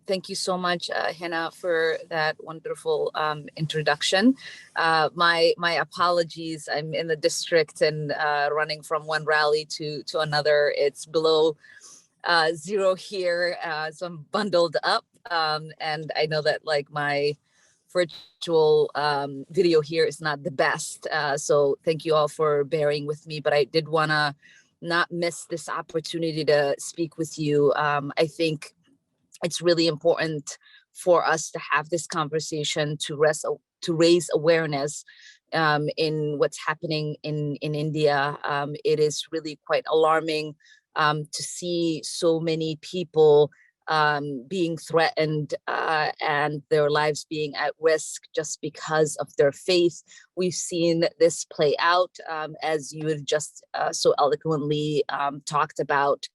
Thank you so much, Hena, for that wonderful introduction. My apologies. I'm in the district and running from one rally to another. It's below zero here, so I'm bundled up. And I know that like my virtual video here is not the best. So thank you all for bearing with me, but I did want to not miss this opportunity to speak with you. I think it's really important for us to have this conversation to raise awareness in what's happening in India. It is really quite alarming to see so many people being threatened and their lives being at risk just because of their faith. We've seen this play out as you have just so eloquently talked about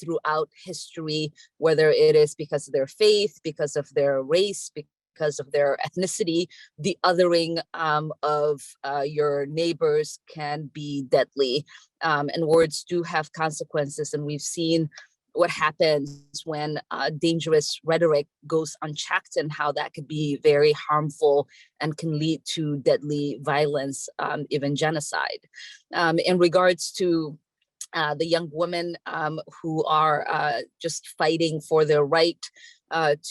throughout history, whether it is because of their faith, because of their race, because of their ethnicity. The othering of your neighbors can be deadly, and words do have consequences, and we've seen what happens when dangerous rhetoric goes unchecked and how that could be very harmful and can lead to deadly violence, even genocide. In regards to the young women who are just fighting for their right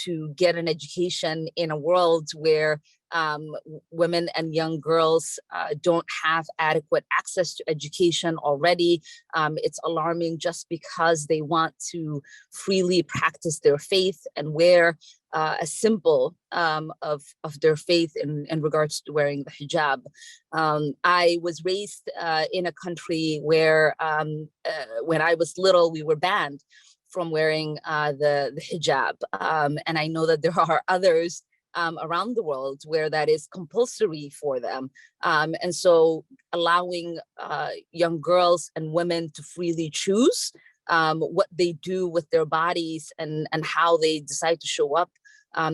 to get an education in a world where women and young girls don't have adequate access to education already. It's alarming just because they want to freely practice their faith and wear a symbol of their faith in regards to wearing the hijab. I was raised in a country where when I was little, we were banned from wearing the hijab. And I know that there are others around the world where that is compulsory for them. And so allowing young girls and women to freely choose what they do with their bodies and how they decide to show up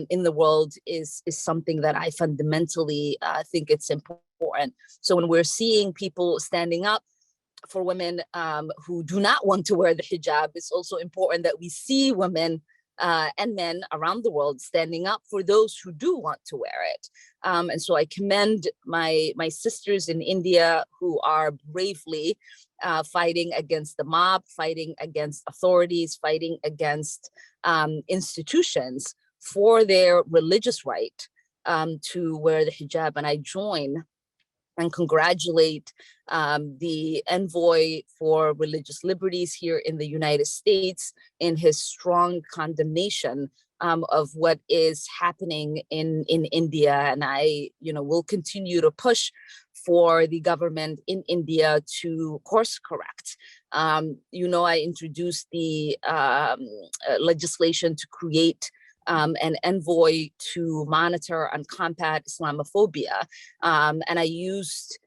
in the world is something that I fundamentally think it's important. So when we're seeing people standing up for women who do not want to wear the hijab, it's also important that we see women and men around the world standing up for those who do want to wear it. And so I commend my sisters in India who are bravely fighting against the mob, fighting against authorities, fighting against institutions for their religious right to wear the hijab. And I join and congratulate the envoy for religious liberties here in the United States in his strong condemnation of what is happening in India. And I, will continue to push for the government in India to course correct. I introduced the legislation to create an envoy to monitor and combat Islamophobia. And I used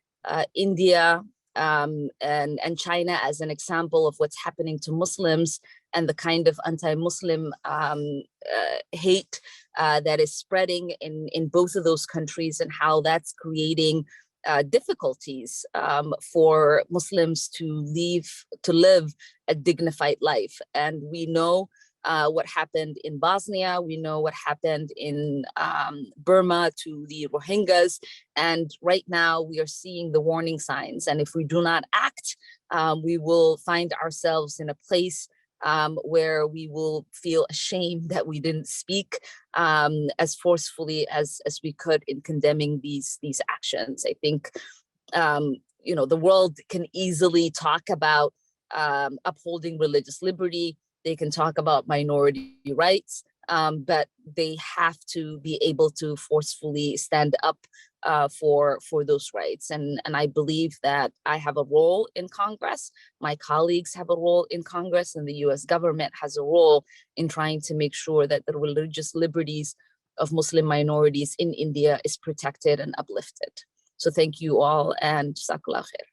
India and China as an example of what's happening to Muslims and the kind of anti-Muslim hate that is spreading in both of those countries, and how that's creating difficulties for Muslims to live a dignified life. And we know what happened in Bosnia. We know what happened in Burma to the Rohingyas. And right now we are seeing the warning signs. And if we do not act, we will find ourselves in a place where we will feel ashamed that we didn't speak as forcefully as we could in condemning these actions. I think, the world can easily talk about upholding religious liberty. They can talk about minority rights, but they have to be able to forcefully stand up for those rights. And I believe that I have a role in Congress. My colleagues have a role in Congress, and the US government has a role in trying to make sure that the religious liberties of Muslim minorities in India is protected and uplifted. So thank you all, and Jazakallah khair.